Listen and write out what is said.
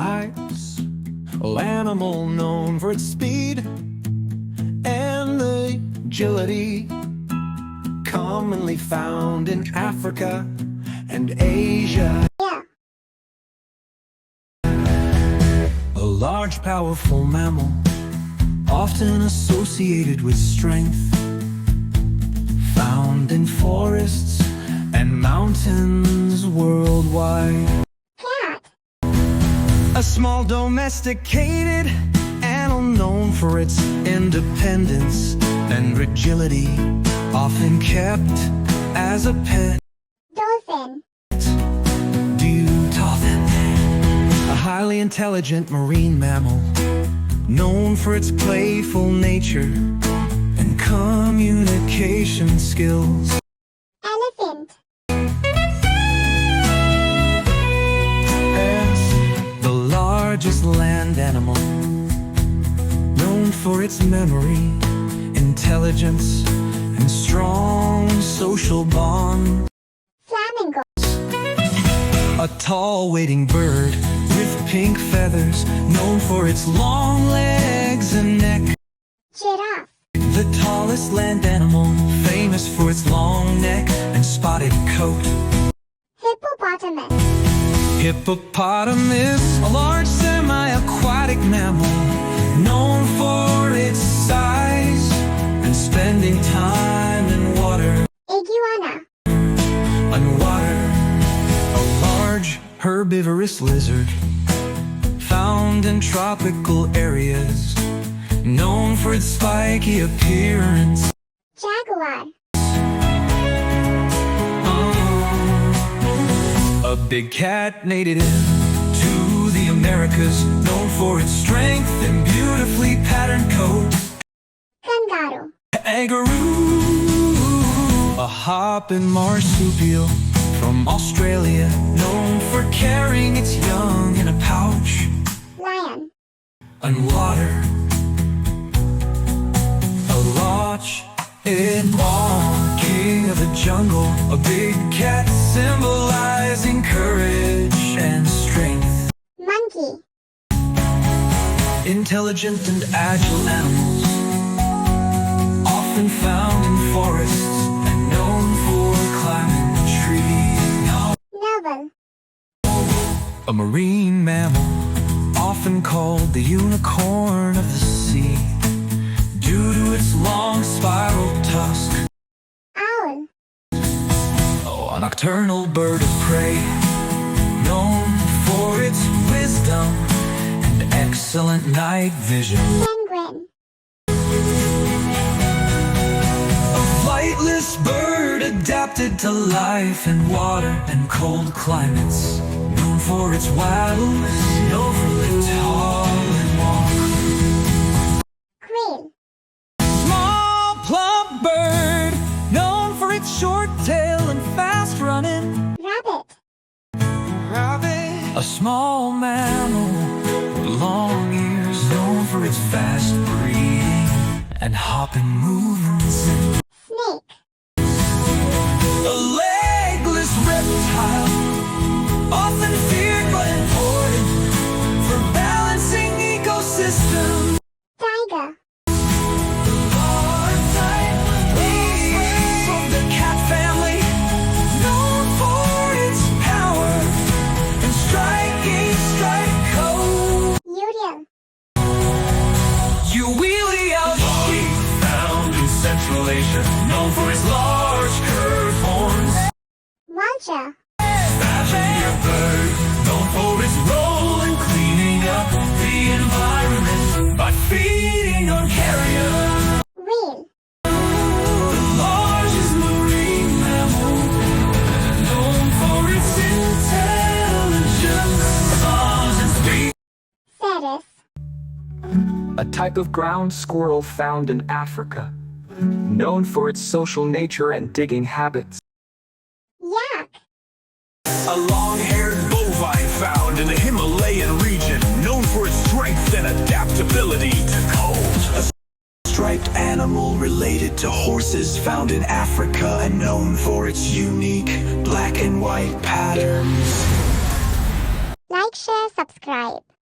lives. An animal known for its speed and agility, commonly found in Africa and Asia. A large, powerful mammal, often associated with strength, found in forests and mountains worldwide. Cat. A small domesticated animal known for its independence and agility, often kept as a pet. Dolphin. Dolphin, a highly intelligent marine mammal, known for its playful nature and communication skills. Elephant. As the largest land animal, known for its memory, intelligence, and strong social bond. Flamingo. A tall wading bird with pink feathers, known for its long legs and neck. Giraffe. The tallest land animal, famous for its long neck and spotted coat. Hippopotamus. Hippopotamus, a large semi-aquatic mammal, known for its size and spending time in water. Iguana. A large herbivorous lizard, found in tropical areas, known for its spiky appearance. Jaguar. A big cat native to the Americas, known for its strength and beautifully patterned coat. Kangaroo. Kangaroo, a hopping marsupial from Australia, known for carrying its young in a pouch. Lion. And water, a lodge in awe, king of the jungle, a big cat symbolizing courage and strength. Monkey. Intelligent and agile animals, often found in forests and known for climbing trees. Novel. A marine mammal, often called the unicorn of the sea, due to its long spiral tusk. Owl. A nocturnal bird of prey, known for its wisdom and excellent night vision. Penguin. A flightless bird adapted to life in water and cold climates, known for its wildness, known for its tall and walk. Quail. Small, plump bird, known for its short tail and fast running. Rabbit. A small mammal with long ears, known for its fast breathing and hopping movements. Snake. A legless reptile, often feared but important for balancing ecosystems. Tiger. From the cat family, known for its power and striking striped coat. Uriel. Uwellia sheep, found in Central Asia, known for its large curved horns. Vulture. Scavenger bird, known for its role in cleaning up the environment by feeding on carrion. Whale. The largest marine mammal, known for its intelligence, songs and speed. Cerus. A type of ground squirrel found in Africa, known for its social nature and digging habits. Yak. A long-haired bovine found in the Himalayan region, known for its strength and adaptability to cold. A striped animal related to horses, found in Africa and known for its unique black and white patterns. Like, share, subscribe.